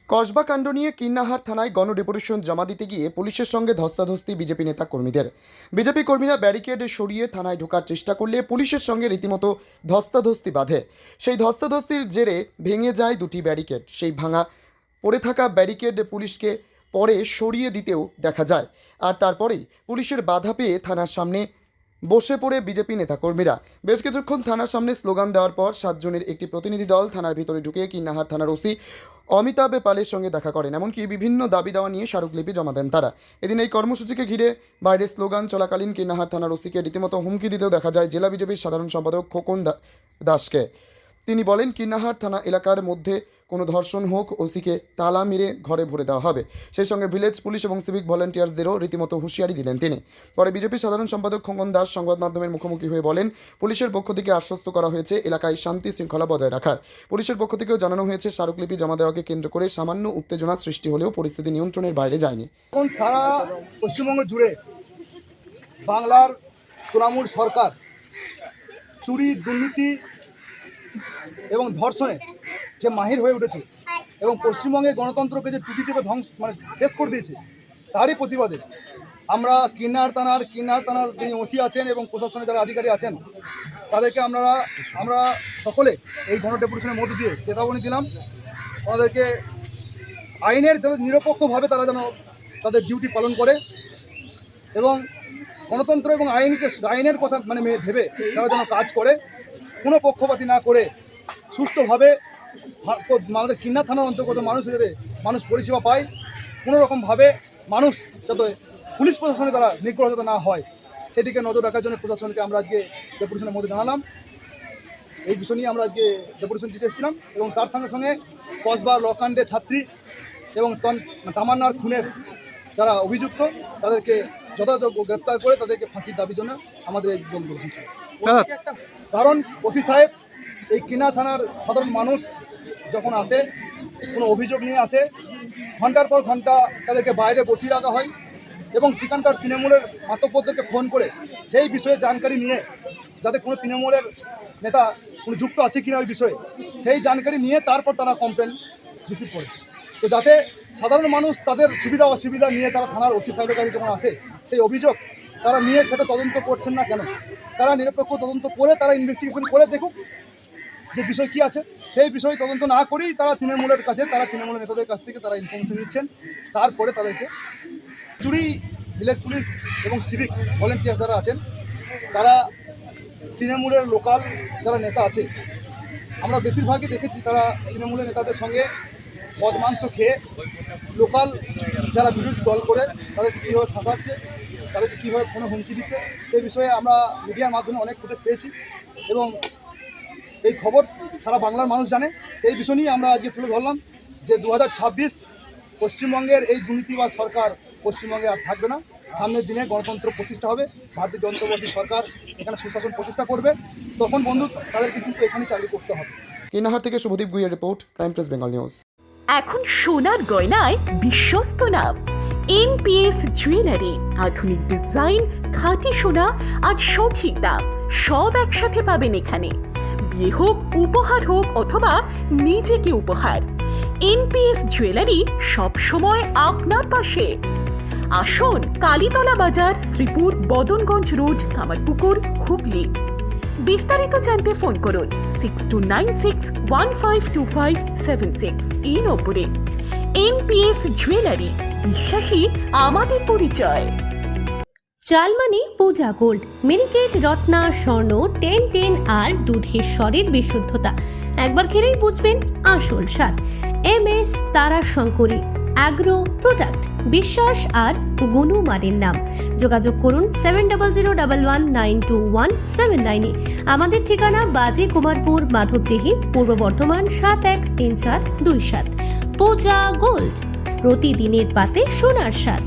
কসবা কাণ্ড নিয়ে কিন্নাহার থানায় গণডেপুটেশন জমা দিতে গিয়ে পুলিশের সঙ্গে ধস্তাধস্তি বিজেপি নেতা কর্মীদের। বিজেপি কর্মীরা ব্যারিকেড সরিয়ে থানায় ঢোকার চেষ্টা করলে পুলিশের সঙ্গে রীতিমতো ধস্তাধস্তি বাধে। সেই ধস্তাধস্তির জেরে ভেঙে যায় দুটি ব্যারিকেড। সেই ভাঙা পড়ে থাকা ব্যারিকেড পুলিশকে পরে সরিয়ে দিতেও দেখা যায়। আর তারপরেই পুলিশের বাধা পেয়ে থানার সামনে বসে পড়ে বিজেপি নেতাকর্মীরা। বেশ কিছুক্ষণ থানার সামনে স্লোগান দেওয়ার পর 7 জনের একটি প্রতিনিধি দল থানার ভিতরে ঢুকে কিন্নাহার থানার ওসি অমিতাভ পালের সঙ্গে দেখা করেন। এমনকি বিভিন্ন দাবি দাওয়া নিয়ে স্মারকলিপি জমা দেন তারা। এদিন এই কর্মসূচিকে ঘিরে বাইরে স্লোগান চলাকালীন কিন্নাহার থানার ওসিকে রীতিমতো হুমকি দিতেও দেখা যায় জেলা বিজেপির সাধারণ সম্পাদক খোকন দাসকে। তিনি বলেন, কিন্নাহার থানা এলাকার মধ্যে কোনো ধর্ষণ হোক, ওসিকে তালা মেরে ঘরে ভরে দেওয়া হবে। সেই সঙ্গে ভিলেজ পুলিশ এবং সিভিক ভলেন্টিয়ার্সদেরও রীতিমতো হুঁশিয়ারি দিলেন তিনি। পরে বিজেপি সাধারণ সম্পাদক খোকন দাস সংবাদ মাধ্যমের মুখোমুখি হয়ে বলেন, পুলিশের পক্ষ থেকে আশ্বস্ত করা হয়েছে এলাকায় শান্তি শৃঙ্খলা বজায় রাখার। পুলিশের পক্ষ থেকেও জানানো হয়েছে স্মারকলিপি জমা দেওয়াকে কেন্দ্র করে সামান্য উত্তেজনা সৃষ্টি হলেও পরিস্থিতি নিয়ন্ত্রণের বাইরে যায়নি। এখন সারা পশ্চিমবঙ্গ জুড়ে বাংলার তৃণমূল সরকার চুরি, দুর্নীতি এবং ধর্ষণে যে মাহির হয়ে উঠেছে এবং পশ্চিমবঙ্গের গণতন্ত্রকে যে ত্রুটি থেকে শেষ করে দিয়েছে, তারই প্রতিবাদে আমরা কিন্নাহার থানার যে ওসি আছেন এবং প্রশাসনের যারা আধিকারী আছেন তাদেরকে আমরা সকলে এই গণডেপুটেশনের মধ্যে দিয়ে চেতাবনী দিলাম ওনাদেরকে আইনের যেন নিরপেক্ষভাবে তারা যেন তাদের ডিউটি পালন করে এবং গণতন্ত্র এবং আইনের কথা ভেবে তারা যেন কাজ করে, কোনো পক্ষপাতী না করে সুস্থভাবে আমাদের কিন্নাহার থানার অন্তর্গত মানুষ পরিষেবা পায়। কোনো রকমভাবে মানুষ যাতে পুলিশ প্রশাসনে তারা নিগ্রহ যাতে না হয় সেদিকে নজর রাখার জন্য প্রশাসনকে আমরা আজকে ডেপুটেশনের মধ্যে জানালাম। এই বিষয় নিয়ে আমরা আজকে ডেপুটেশন দিতে এসেছিলাম এবং তার সঙ্গে সঙ্গে কসবা লকাণ্ডে ছাত্রী এবং তামান্নার খুনের যারা অভিযুক্ত তাদেরকে যথাযোগ্য গ্রেপ্তার করে তাদেরকে ফাঁসির দাবির জন্য আমাদের এই ডেপুটেশন। কারণ ওসি সাহেব এই কিন্নাহার থানার সাধারণ মানুষ যখন আসে কোনো অভিযোগ নিয়ে আসে, ঘন্টার পর ঘন্টা তাদেরকে বাইরে বসিয়ে রাখা হয় এবং সেখানকার তৃণমূলের মাতব্বরদেরকে ফোন করে সেই বিষয়ে জানকারি নিয়ে যাতে কোনো তৃণমূলের নেতা কোনো যুক্ত আছে কিনা ওই বিষয়ে সেই জানকারি নিয়ে তারপর তারা কমপ্লেন রিসিভ করে। তো যাতে সাধারণ মানুষ তাদের সুবিধা অসুবিধা নিয়ে তারা থানার ওসি সাহেবের কাছে যখন আসে সেই অভিযোগ তারা নিয়ে সেটা তদন্ত করছেন না কেন, তারা নিরপেক্ষ তদন্ত করে তারা ইনভেস্টিগেশন করে দেখুক যে বিষয় কী আছে। সেই বিষয় তদন্ত না করেই তারা তৃণমূলের নেতাদের কাছ থেকে তারা ইনফরমেশন নিচ্ছেন, তারপরে তাদেরকে চুরি। ভিলেজ পুলিশ এবং সিভিক ভলেন্টিয়ার যারা আছেন তারা তৃণমূলের লোকাল যারা নেতা আছে আমরা বেশিরভাগই দেখেছি তারা তৃণমূলের নেতাদের সঙ্গে বদমাংস খেয়ে লোকাল যারা বিরোধী দল করে তাদেরকে কীভাবে শাসাচ্ছে, তাদেরকে কীভাবে ফোনে হুমকি দিচ্ছে সেই বিষয়ে আমরা মিডিয়ার মাধ্যমে অনেক ফুটেজ পেয়েছি এবং এই খবর সারা বাংলার মানুষ জানে। সেই বিষয় নিয়ে আমরা আজকে তুলে ধরলাম যে 2026 পশ্চিমবঙ্গের এই দুর্নীতিবাজ সরকার পশ্চিমবঙ্গে আর থাকবে না। সামনের দিনে গণতন্ত্র প্রতিষ্ঠা হবে, ভারতীয় জনতা পার্টি সরকার এখানে সুশাসন প্রতিষ্ঠা করবে, তখন বন্ধু তাদেরকে কিন্তু এখানে চাকরি করতে হবে। কিন্নাহার থেকে শুভদীপ গুইয়ের রিপোর্ট, টাইম প্রেস বেঙ্গল নিউজ। এখন সোনার গয়নায় বিশ্বস্ত নাম এনপিএস জুয়েলারি। আধুনিক ডিজাইন, খাঁটি সোনা আর সঠিক দাম সব একসাথে পাবেন এখানে। বিয়ে হোক, উপহার হোক অথবা নিজেকে উপহার, এনপিএস জুয়েলারি সব সময় আপনার পাশে। আসুন, কালীতলা বাজার, শ্রীপুর, বদনগঞ্জ রোড, কামারপুকুর, হুগলি। বিস্তারিত জানতে ফোন করুন 6296152576 এই নম্বরে। এনপিএস জুয়েলারি, বিশ্বাসী আমাদের পরিচয়। চালমানি পূজা গোল্ড, মিনিকেট, রত্না, স্বর্ণ 1010 আর দুধের স্বরের বিশুদ্ধতা একবার খেলেই বুঝবেন আসল স্বাদ। MS তারা শঙ্করী অ্যাগ্রো প্রোডাক্ট, বিশ্বাস আর গুণমানের নাম। যোগাযোগ করুন 7001192179 আমাদের ঠিকানা বাজে কুমারপুর, মাধবদেহি, পূর্ব বর্ধমান 713427। পূজা গোল্ড, প্রতিদিনের পাতে সোনার স্বাদ।